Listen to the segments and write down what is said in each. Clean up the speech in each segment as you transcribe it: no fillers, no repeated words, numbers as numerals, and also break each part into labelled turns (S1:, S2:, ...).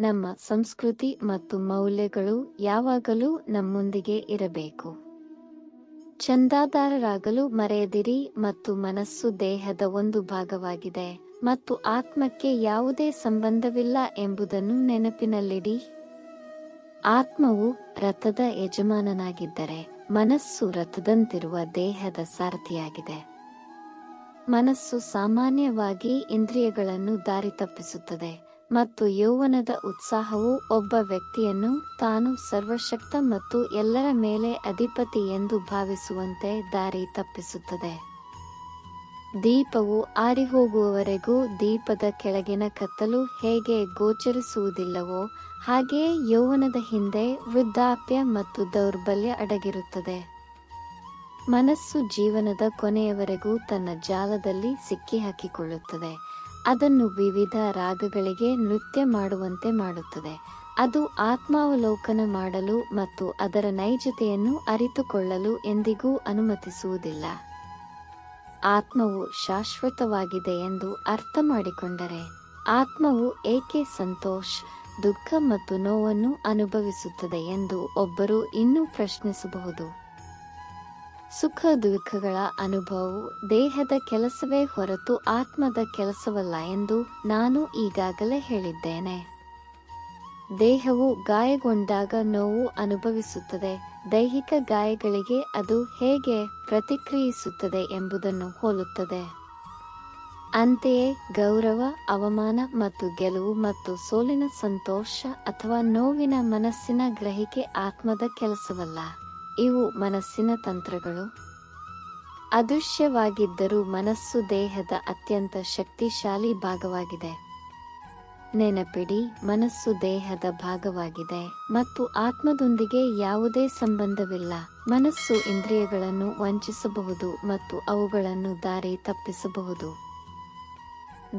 S1: ನಮ್ಮ ಸಂಸ್ಕೃತಿ ಮತ್ತು ಮೌಲ್ಯಗಳು ಯಾವಾಗಲೂ ನಮ್ಮೊಂದಿಗೆ ಇರಬೇಕು. ಚಂದಾದಾರರಾಗಲು ಮರೆಯದಿರಿ ಮತ್ತು ಮನಸ್ಸು ದೇಹದ ಒಂದು ಭಾಗವಾಗಿದೆ ಮತ್ತು ಆತ್ಮಕ್ಕೆ ಯಾವುದೇ ಸಂಬಂಧವಿಲ್ಲ ಎಂಬುದನ್ನು ನೆನಪಿನಲ್ಲಿಡಿ. ಆತ್ಮವು ರಥದ ಯಜಮಾನನಾಗಿದ್ದರೆ ಮನಸ್ಸು ರಥದಂತಿರುವ ದೇಹದ ಸಾರಥಿಯಾಗಿದೆ. ಮನಸ್ಸು ಸಾಮಾನ್ಯವಾಗಿ ಇಂದ್ರಿಯಗಳನ್ನು ದಾರಿ ತಪ್ಪಿಸುತ್ತದೆ ಮತ್ತು ಯೌವನದ ಉತ್ಸಾಹವು ಒಬ್ಬ ವ್ಯಕ್ತಿಯನ್ನು ತಾನು ಸರ್ವಶಕ್ತ ಮತ್ತು ಎಲ್ಲರ ಮೇಲೆ ಅಧಿಪತಿ ಎಂದು ಭಾವಿಸುವಂತೆ ದಾರಿ ತಪ್ಪಿಸುತ್ತದೆ. ದೀಪವು ಆರಿಹೋಗುವವರೆಗೂ ದೀಪದ ಕೆಳಗಿನ ಕತ್ತಲು ಹೇಗೆ ಗೋಚರಿಸುವುದಿಲ್ಲವೋ ಹಾಗೆಯೇ ಯೌವನದ ಹಿಂದೆ ವೃದ್ಧಾಪ್ಯ ಮತ್ತು ದೌರ್ಬಲ್ಯ ಅಡಗಿರುತ್ತದೆ. ಮನಸ್ಸು ಜೀವನದ ಕೊನೆಯವರೆಗೂ ತನ್ನ ಜಾಲದಲ್ಲಿ ಸಿಕ್ಕಿಹಾಕಿಕೊಳ್ಳುತ್ತದೆ. ಅದನ್ನು ವಿವಿಧ ರಾಗಗಳಿಗೆ ನೃತ್ಯ ಮಾಡುವಂತೆ ಮಾಡುತ್ತದೆ. ಅದು ಆತ್ಮಾವಲೋಕನ ಮಾಡಲು ಮತ್ತು ಅದರ ನೈಜತೆಯನ್ನು ಅರಿತುಕೊಳ್ಳಲು ಎಂದಿಗೂ ಅನುಮತಿಸುವುದಿಲ್ಲ. ಆತ್ಮವು ಶಾಶ್ವತವಾಗಿದೆ ಎಂದು ಅರ್ಥ ಮಾಡಿಕೊಂಡರೆ ಆತ್ಮವು ಏಕೆ ಸಂತೋಷ, ದುಃಖ ಮತ್ತು ನೋವನ್ನು ಅನುಭವಿಸುತ್ತದೆ ಎಂದು ಒಬ್ಬರು ಇನ್ನೂ ಪ್ರಶ್ನಿಸಬಹುದು. ಸುಖ ದುಃಖಗಳ ಅನುಭವವು ದೇಹದ ಕೆಲಸವೇ ಹೊರತು ಆತ್ಮದ ಕೆಲಸವಲ್ಲ ಎಂದು ನಾನು ಈಗಾಗಲೇ ಹೇಳಿದ್ದೇನೆ. ದೇಹವು ಗಾಯಗೊಂಡಾಗ ನೋವು ಅನುಭವಿಸುತ್ತದೆ. ದೈಹಿಕ ಗಾಯಗಳಿಗೆ ಅದು ಹೇಗೆ ಪ್ರತಿಕ್ರಿಯಿಸುತ್ತದೆ ಎಂಬುದನ್ನು ಹೋಲುತ್ತದೆ. ಅಂತೆಯೇ ಗೌರವ, ಅವಮಾನ ಮತ್ತು ಗೆಲುವು ಮತ್ತು ಸೋಲಿನ ಸಂತೋಷ ಅಥವಾ ನೋವಿನ ಮನಸ್ಸಿನ ಗ್ರಹಿಕೆ ಆತ್ಮದ ಕೆಲಸವಲ್ಲ. ಇವು ಮನಸ್ಸಿನ ತಂತ್ರಗಳು. ಅದೃಶ್ಯವಾಗಿದ್ದರೂ ಮನಸ್ಸು ದೇಹದ ಅತ್ಯಂತ ಶಕ್ತಿಶಾಲಿ ಭಾಗವಾಗಿದೆ. ನೆನಪಿಡಿ, ಮನಸ್ಸು ದೇಹದ ಭಾಗವಾಗಿದೆ ಮತ್ತು ಆತ್ಮದೊಂದಿಗೆ ಯಾವುದೇ ಸಂಬಂಧವಿಲ್ಲ. ಮನಸ್ಸು ಇಂದ್ರಿಯಗಳನ್ನು ವಂಚಿಸಬಹುದು ಮತ್ತು ಅವುಗಳನ್ನು ದಾರಿ ತಪ್ಪಿಸಬಹುದು.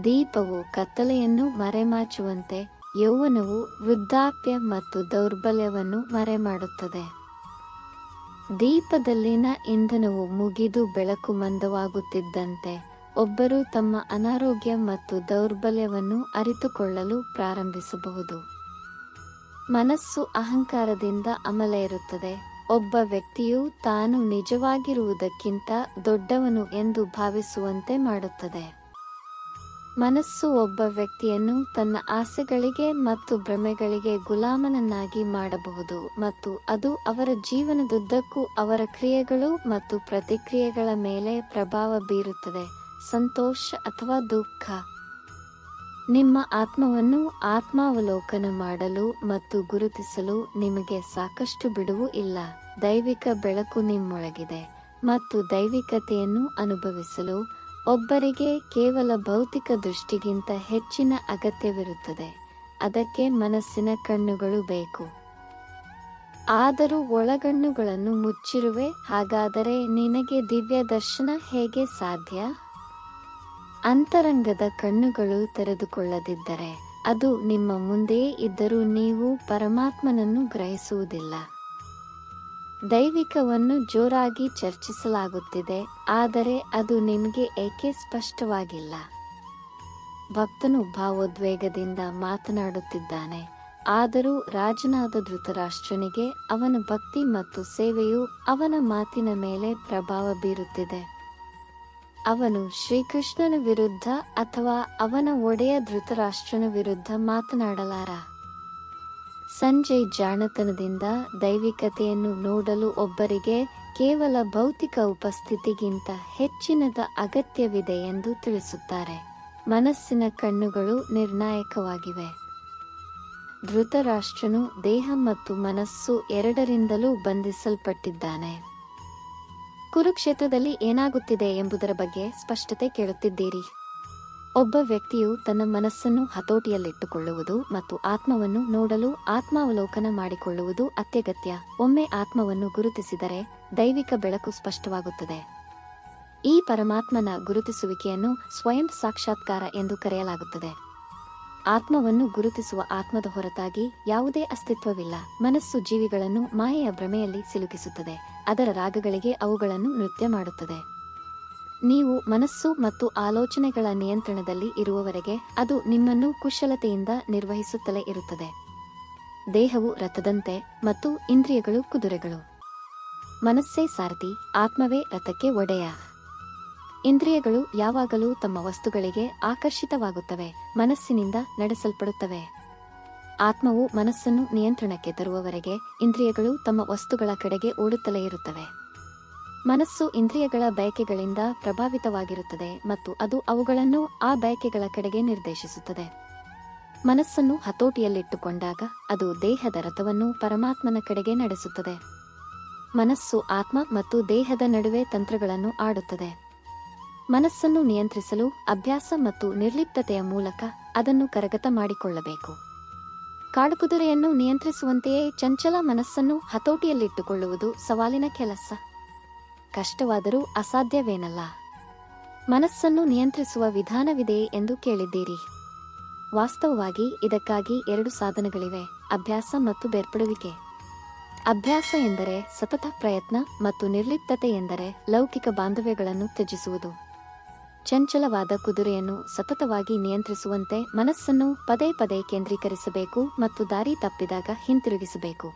S1: ದೀಪವು ಕತ್ತಲೆಯನ್ನು ಮರೆಮಾಚುವಂತೆ ಯೌವನವು ವೃದ್ಧಾಪ್ಯ ಮತ್ತು ದೌರ್ಬಲ್ಯವನ್ನು ಮರೆಮಾಡುತ್ತದೆ. ದೀಪದಲ್ಲಿನ ಇಂಧನವು ಮುಗಿದು ಬೆಳಕು ಮಂದವಾಗುತ್ತಿದ್ದಂತೆ ಒಬ್ಬರು ತಮ್ಮ ಅನಾರೋಗ್ಯ ಮತ್ತು ದೌರ್ಬಲ್ಯವನ್ನು ಅರಿತುಕೊಳ್ಳಲು ಪ್ರಾರಂಭಿಸಬಹುದು. ಮನಸ್ಸು ಅಹಂಕಾರದಿಂದ ಅಮಲೆಯಿರುತ್ತದೆ. ಒಬ್ಬ ವ್ಯಕ್ತಿಯು ತಾನು ನಿಜವಾಗಿರುವುದಕ್ಕಿಂತ ದೊಡ್ಡವನು ಎಂದು ಭಾವಿಸುವಂತೆ ಮಾಡುತ್ತದೆ. ಮನಸ್ಸು ಒಬ್ಬ ವ್ಯಕ್ತಿಯನ್ನು ತನ್ನ ಆಸೆಗಳಿಗೆ ಮತ್ತು ಭ್ರಮೆಗಳಿಗೆ ಗುಲಾಮನನ್ನಾಗಿ ಮಾಡಬಹುದು ಮತ್ತು ಅದು ಅವರ ಜೀವನದುದ್ದಕ್ಕೂ ಅವರ ಕ್ರಿಯೆಗಳು ಮತ್ತು ಪ್ರತಿಕ್ರಿಯೆಗಳ ಮೇಲೆ ಪ್ರಭಾವ ಬೀರುತ್ತದೆ. ಸಂತೋಷ ಅಥವಾ ದುಃಖ. ನಿಮ್ಮ ಆತ್ಮವನ್ನು ಆತ್ಮಾವಲೋಕನ ಮಾಡಲು ಮತ್ತು ಗುರುತಿಸಲು ನಿಮಗೆ ಸಾಕಷ್ಟು ಬಿಡುವು ಇಲ್ಲ. ದೈವಿಕ ಬೆಳಕು ನಿಮ್ಮೊಳಗಿದೆ ಮತ್ತು ದೈವಿಕತೆಯನ್ನು ಅನುಭವಿಸಲು ಒಬ್ಬರಿಗೆ ಕೇವಲ ಭೌತಿಕ ದೃಷ್ಟಿಗಿಂತ ಹೆಚ್ಚಿನ ಅಗತ್ಯವಿರುತ್ತದೆ. ಅದಕ್ಕೆ ಮನಸ್ಸಿನ ಕಣ್ಣುಗಳು ಬೇಕು. ಆದರೂ ಒಳಗಣ್ಣುಗಳನ್ನು ಮುಚ್ಚಿರುವೆ. ಹಾಗಾದರೆ ನಿನಗೆ ದಿವ್ಯ ದರ್ಶನ ಹೇಗೆ ಸಾಧ್ಯ? ಅಂತರಂಗದ ಕಣ್ಣುಗಳು ತೆರೆದುಕೊಳ್ಳದಿದ್ದರೆ ಅದು ನಿಮ್ಮ ಮುಂದೆಯೇ ಇದ್ದರೂ ನೀವು ಪರಮಾತ್ಮನನ್ನು ಗ್ರಹಿಸುವುದಿಲ್ಲ. ದೈವಿಕವನ್ನು ಜೋರಾಗಿ ಚರ್ಚಿಸಲಾಗುತ್ತಿದೆ, ಆದರೆ ಅದು ನಿಮಗೆ ಏಕೆ ಸ್ಪಷ್ಟವಾಗಿಲ್ಲ? ಭಕ್ತನು ಭಾವೋದ್ವೇಗದಿಂದ ಮಾತನಾಡುತ್ತಿದ್ದಾನೆ, ಆದರೂ ರಾಜನಾದ ಧೃತರಾಷ್ಟ್ರನಿಗೆ ಅವನ ಭಕ್ತಿ ಮತ್ತು ಸೇವೆಯು ಅವನ ಮಾತಿನ ಮೇಲೆ ಪ್ರಭಾವ ಬೀರುತ್ತಿದೆ. ಅವನು ಶ್ರೀಕೃಷ್ಣನ ವಿರುದ್ಧ ಅಥವಾ ಅವನ ಒಡೆಯ ಧೃತರಾಷ್ಟ್ರನ ವಿರುದ್ಧ ಮಾತನಾಡಲಾರ. ಸಂಜಯ್ ಜಾಣತನದಿಂದ ದೈವಿಕತೆಯನ್ನು ನೋಡಲು ಒಬ್ಬರಿಗೆ ಕೇವಲ ಭೌತಿಕ ಉಪಸ್ಥಿತಿಗಿಂತ ಹೆಚ್ಚಿನದ ಅಗತ್ಯವಿದೆ ಎಂದು ತಿಳಿಸುತ್ತಾರೆ. ಮನಸ್ಸಿನ ಕಣ್ಣುಗಳು ನಿರ್ಣಾಯಕವಾಗಿವೆ. ಧೃತರಾಷ್ಟ್ರನು ದೇಹ ಮತ್ತು ಮನಸ್ಸು ಎರಡರಿಂದಲೂ ಬಂಧಿಸಲ್ಪಟ್ಟಿದ್ದಾನೆ. ಕುರುಕ್ಷೇತ್ರದಲ್ಲಿ ಏನಾಗುತ್ತಿದೆ ಎಂಬುದರ ಬಗ್ಗೆ ಸ್ಪಷ್ಟತೆ ಕೇಳುತ್ತಿದ್ದೀರಿ. ಒಬ್ಬ ವ್ಯಕ್ತಿಯು ತನ್ನ ಮನಸ್ಸನ್ನು ಹತೋಟಿಯಲ್ಲಿಟ್ಟುಕೊಳ್ಳುವುದು ಮತ್ತು ಆತ್ಮವನ್ನು ನೋಡಲು ಆತ್ಮಾವಲೋಕನ ಮಾಡಿಕೊಳ್ಳುವುದು ಅತ್ಯಗತ್ಯ. ಒಮ್ಮೆ ಆತ್ಮವನ್ನು ಗುರುತಿಸಿದರೆ ದೈವಿಕ ಬೆಳಕು ಸ್ಪಷ್ಟವಾಗುತ್ತದೆ. ಈ ಪರಮಾತ್ಮನ ಗುರುತಿಸುವಿಕೆಯನ್ನು ಸ್ವಯಂ ಸಾಕ್ಷಾತ್ಕಾರ ಎಂದು ಕರೆಯಲಾಗುತ್ತದೆ. ಆತ್ಮವನ್ನು ಗುರುತಿಸುವ ಆತ್ಮದ ಹೊರತಾಗಿ ಯಾವುದೇ ಅಸ್ತಿತ್ವವಿಲ್ಲ. ಮನಸ್ಸು ಜೀವಿಗಳನ್ನು ಮಾಯೆಯ ಭ್ರಮೆಯಲ್ಲಿ ಸಿಲುಕಿಸುತ್ತದೆ. ಅದರ ರಾಗಗಳಿಗೆ ಅವುಗಳನ್ನು ನೃತ್ಯ ಮಾಡುತ್ತದೆ. ನೀವು ಮನಸ್ಸು ಮತ್ತು ಆಲೋಚನೆಗಳ ನಿಯಂತ್ರಣದಲ್ಲಿ ಇರುವವರೆಗೆ ಅದು ನಿಮ್ಮನ್ನು ಕುಶಲತೆಯಿಂದ ನಿರ್ವಹಿಸುತ್ತಲೇ ಇರುತ್ತದೆ. ದೇಹವು ರಥದಂತೆ ಮತ್ತು ಇಂದ್ರಿಯಗಳು ಕುದುರೆಗಳು. ಮನಸ್ಸೇ ಸಾರಥಿ, ಆತ್ಮವೇ ರಥಕ್ಕೆ ಒಡೆಯ. ಇಂದ್ರಿಯಗಳು ಯಾವಾಗಲೂ ತಮ್ಮ ವಸ್ತುಗಳಿಗೆ ಆಕರ್ಷಿತವಾಗುತ್ತವೆ, ಮನಸ್ಸಿನಿಂದ ನಡೆಸಲ್ಪಡುತ್ತವೆ. ಆತ್ಮವು ಮನಸ್ಸನ್ನು ನಿಯಂತ್ರಣಕ್ಕೆ ತರುವವರೆಗೆ ಇಂದ್ರಿಯಗಳು ತಮ್ಮ ವಸ್ತುಗಳ ಕಡೆಗೆ ಓಡುತ್ತಲೇ ಇರುತ್ತವೆ. ಮನಸ್ಸು ಇಂದ್ರಿಯಗಳ ಬಯಕೆಗಳಿಂದ ಪ್ರಭಾವಿತವಾಗಿರುತ್ತದೆ ಮತ್ತು ಅದು ಅವುಗಳನ್ನು ಆ ಬಯಕೆಗಳ ಕಡೆಗೆ ನಿರ್ದೇಶಿಸುತ್ತದೆ. ಮನಸ್ಸನ್ನು ಹತೋಟಿಯಲ್ಲಿಟ್ಟುಕೊಂಡಾಗ ಅದು ದೇಹದ ರಥವನ್ನು ಪರಮಾತ್ಮನ ಕಡೆಗೆ ನಡೆಸುತ್ತದೆ. ಮನಸ್ಸು ಆತ್ಮ ಮತ್ತು ದೇಹದ ನಡುವೆ ತಂತ್ರಗಳನ್ನು ಆಡುತ್ತದೆ. ಮನಸ್ಸನ್ನು ನಿಯಂತ್ರಿಸಲು ಅಭ್ಯಾಸ ಮತ್ತು ನಿರ್ಲಿಪ್ತತೆಯ ಮೂಲಕ ಅದನ್ನು ಕರಗತ ಮಾಡಿಕೊಳ್ಳಬೇಕು. ಕಾಡುಕುದುರೆಯನ್ನು ನಿಯಂತ್ರಿಸುವಂತೆಯೇ ಚಂಚಲ ಮನಸ್ಸನ್ನು ಹತೋಟಿಯಲ್ಲಿಟ್ಟುಕೊಳ್ಳುವುದು ಸವಾಲಿನ ಕೆಲಸ. ಕಷ್ಟವಾದರೂ ಅಸಾಧ್ಯವೇನಲ್ಲ. ಮನಸ್ಸನ್ನು ನಿಯಂತ್ರಿಸುವ ವಿಧಾನವಿದೆಯೇ ಎಂದು ಕೇಳಿದ್ದೀರಿ. ವಾಸ್ತವವಾಗಿ ಇದಕ್ಕಾಗಿ 2 ಸಾಧನಗಳಿವೆ: ಅಭ್ಯಾಸ ಮತ್ತು ಬೇರ್ಪಡುವಿಕೆ. ಅಭ್ಯಾಸ ಎಂದರೆ ಸತತ ಪ್ರಯತ್ನ ಮತ್ತು ನಿರ್ಲಿಪ್ತತೆ ಎಂದರೆ ಲೌಕಿಕ ಬಾಂಧವ್ಯಗಳನ್ನು ತ್ಯಜಿಸುವುದು. ಚಂಚಲವಾದ ಕುದುರೆಯನ್ನು ಸತತವಾಗಿ ನಿಯಂತ್ರಿಸುವಂತೆ ಮನಸ್ಸನ್ನು ಪದೇ ಪದೇ ಕೇಂದ್ರೀಕರಿಸಬೇಕು ಮತ್ತು ದಾರಿ ತಪ್ಪಿದಾಗ ಹಿಂತಿರುಗಿಸಬೇಕು.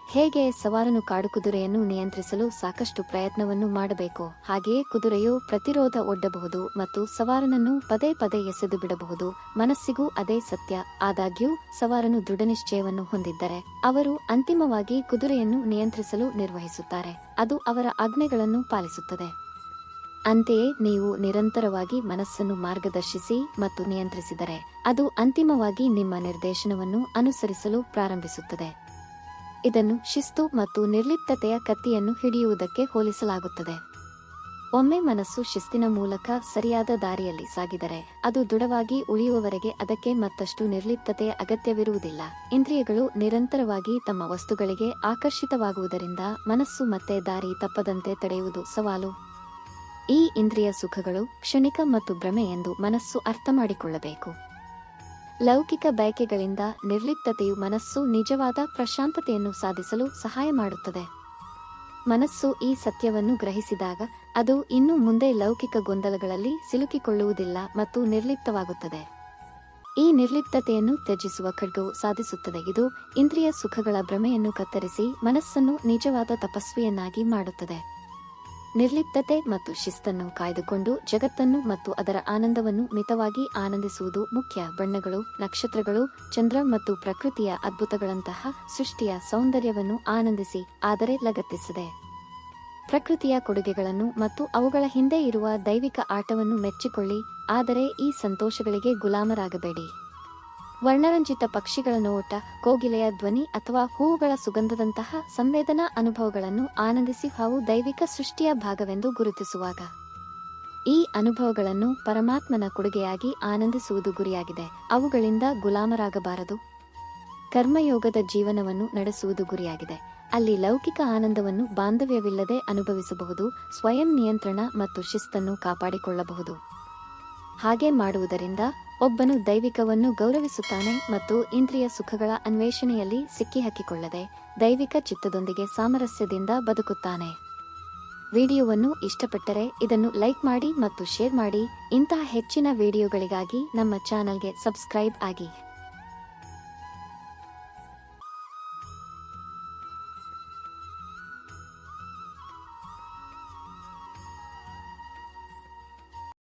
S1: ಹೇಗೆ ಸವಾರನು ಕಾಡುಕುದುರೆಯನ್ನು ನಿಯಂತ್ರಿಸಲು ಸಾಕಷ್ಟು ಪ್ರಯತ್ನವನ್ನು ಮಾಡಬೇಕು, ಹಾಗೆಯೇ ಕುದುರೆಯು ಪ್ರತಿರೋಧ ಒಡ್ಡಬಹುದು ಮತ್ತು ಸವಾರನನ್ನು ಪದೇ ಪದೇ ಎಸೆದು ಬಿಡಬಹುದು. ಮನಸ್ಸಿಗೂ ಅದೇ ಸತ್ಯ. ಆದಾಗ್ಯೂ ಸವಾರನು ದೃಢನಿಶ್ಚಯವನ್ನು ಹೊಂದಿದ್ದರೆ ಅವರು ಅಂತಿಮವಾಗಿ ಕುದುರೆಯನ್ನು ನಿಯಂತ್ರಿಸಲು ನಿರ್ವಹಿಸುತ್ತಾರೆ. ಅದು ಅವರ ಆಜ್ಞೆಗಳನ್ನು ಪಾಲಿಸುತ್ತದೆ. ಅಂತೆಯೇ ನೀವು ನಿರಂತರವಾಗಿ ಮನಸ್ಸನ್ನು ಮಾರ್ಗದರ್ಶಿಸಿ ಮತ್ತು ನಿಯಂತ್ರಿಸಿದರೆ ಅದು ಅಂತಿಮವಾಗಿ ನಿಮ್ಮ ನಿರ್ದೇಶನವನ್ನು ಅನುಸರಿಸಲು ಪ್ರಾರಂಭಿಸುತ್ತದೆ. ಇದನ್ನು ಶಿಸ್ತು ಮತ್ತು ನಿರ್ಲಿಪ್ತತೆಯ ಕತ್ತಿಯನ್ನು ಹಿಡಿಯುವುದಕ್ಕೆ ಹೋಲಿಸಲಾಗುತ್ತದೆ. ಒಮ್ಮೆ ಮನಸ್ಸು ಶಿಸ್ತಿನ ಮೂಲಕ ಸರಿಯಾದ ದಾರಿಯಲ್ಲಿ ಸಾಗಿದರೆ ಅದು ದೃಢವಾಗಿ ಉಳಿಯುವವರೆಗೆ ಅದಕ್ಕೆ ಮತ್ತಷ್ಟು ನಿರ್ಲಿಪ್ತತೆಯ ಅಗತ್ಯವಿರುವುದಿಲ್ಲ. ಇಂದ್ರಿಯಗಳು ನಿರಂತರವಾಗಿ ತಮ್ಮ ವಸ್ತುಗಳಿಗೆ ಆಕರ್ಷಿತವಾಗುವುದರಿಂದ ಮನಸ್ಸು ಮತ್ತೆ ದಾರಿ ತಪ್ಪದಂತೆ ತಡೆಯುವುದು ಸವಾಲು. ಈ ಇಂದ್ರಿಯ ಸುಖಗಳು ಕ್ಷಣಿಕ ಮತ್ತು ಭ್ರಮೆ ಎಂದು ಮನಸ್ಸು ಅರ್ಥಮಾಡಿಕೊಳ್ಳಬೇಕು. ಲೌಕಿಕ ಬಯಕೆಗಳಿಂದ ನಿರ್ಲಿಪ್ತತೆಯು ಮನಸ್ಸು ನಿಜವಾದ ಪ್ರಶಾಂತತೆಯನ್ನು ಸಾಧಿಸಲು ಸಹಾಯ ಮಾಡುತ್ತದೆ. ಮನಸ್ಸು ಈ ಸತ್ಯವನ್ನು ಗ್ರಹಿಸಿದಾಗ ಅದು ಇನ್ನು ಮುಂದೆ ಲೌಕಿಕ ಗೊಂದಲಗಳಲ್ಲಿ ಸಿಲುಕಿಕೊಳ್ಳುವುದಿಲ್ಲ ಮತ್ತು ನಿರ್ಲಿಪ್ತವಾಗುತ್ತದೆ. ಈ ನಿರ್ಲಿಪ್ತತೆಯನ್ನು ತ್ಯಜಿಸುವ ಖಡ್ಗವು ಸಾಧಿಸುತ್ತದೆ. ಇದು ಇಂದ್ರಿಯ ಸುಖಗಳ ಭ್ರಮೆಯನ್ನು ಕತ್ತರಿಸಿ ಮನಸ್ಸನ್ನು ನಿಜವಾದ ತಪಸ್ವಿಯನ್ನಾಗಿ ಮಾಡುತ್ತದೆ. ನಿರ್ಲಿಪ್ತತೆ ಮತ್ತು ಶಿಸ್ತನ್ನು ಕಾಯ್ದುಕೊಂಡು ಜಗತ್ತನ್ನು ಮತ್ತು ಅದರ ಆನಂದವನ್ನು ಮಿತವಾಗಿ ಆನಂದಿಸುವುದು ಮುಖ್ಯ. ಬಣ್ಣಗಳು, ನಕ್ಷತ್ರಗಳು, ಚಂದ್ರ ಮತ್ತು ಪ್ರಕೃತಿಯ ಅದ್ಭುತಗಳಂತಹ ಸೃಷ್ಟಿಯ ಸೌಂದರ್ಯವನ್ನು ಆನಂದಿಸಿ, ಆದರೆ ಲಗತ್ತಿಸದೆ. ಪ್ರಕೃತಿಯ ಕೊಡುಗೆಗಳನ್ನು ಮತ್ತು ಅವುಗಳ ಹಿಂದೆ ಇರುವ ದೈವಿಕ ಆಟವನ್ನು ಮೆಚ್ಚಿಕೊಳ್ಳಿ, ಆದರೆ ಈ ಸಂತೋಷಗಳಿಗೆ ಗುಲಾಮರಾಗಬೇಡಿ. ವರ್ಣರಂಜಿತ ಪಕ್ಷಿಗಳ ನೋಟ, ಕೋಗಿಲೆಯ ಧ್ವನಿ ಅಥವಾ ಹೂವುಗಳ ಸುಗಂಧದಂತಹ ಸಂವೇದನಾ ಅನುಭವಗಳನ್ನು ಆನಂದಿಸಿ ಅವು ದೈವಿಕ ಸೃಷ್ಟಿಯ ಭಾಗವೆಂದು ಗುರುತಿಸುವಾಗ ಈ ಅನುಭವಗಳನ್ನು ಪರಮಾತ್ಮನ ಕೊಡುಗೆಯಾಗಿ ಆನಂದಿಸುವುದು ಗುರಿಯಾಗಿದೆ. ಅವುಗಳಿಂದ ಗುಲಾಮರಾಗಬಾರದು. ಕರ್ಮಯೋಗದ ಜೀವನವನ್ನು ನಡೆಸುವುದು ಗುರಿಯಾಗಿದೆ. ಅಲ್ಲಿ ಲೌಕಿಕ ಆನಂದವನ್ನು ಬಾಂಧವ್ಯವಿಲ್ಲದೆ ಅನುಭವಿಸಬಹುದು, ಸ್ವಯಂ ನಿಯಂತ್ರಣ ಮತ್ತು ಶಿಸ್ತನ್ನು ಕಾಪಾಡಿಕೊಳ್ಳಬಹುದು. ಹಾಗೆ ಮಾಡುವುದರಿಂದ ಒಬ್ಬನು ದೈವಿಕವನ್ನು ಗೌರವಿಸುತ್ತಾನೆ ಮತ್ತು ಇಂದ್ರಿಯ ಸುಖಗಳ ಅನ್ವೇಷಣೆಯಲ್ಲಿ ಸಿಕ್ಕಿಹಾಕಿಕೊಳ್ಳದೆ ದೈವಿಕ ಚಿತ್ತದೊಂದಿಗೆ ಸಾಮರಸ್ಯದಿಂದ ಬದುಕುತ್ತಾನೆ. ವಿಡಿಯೋವನ್ನು ಇಷ್ಟಪಟ್ಟರೆ ಇದನ್ನು ಲೈಕ್ ಮಾಡಿ ಮತ್ತು ಶೇರ್ ಮಾಡಿ. ಇಂತಹ ಹೆಚ್ಚಿನ ವಿಡಿಯೋಗಳಿಗಾಗಿ ನಮ್ಮ ಚಾನೆಲ್ಗೆ ಸಬ್ಸ್ಕ್ರೈಬ್ ಆಗಿ.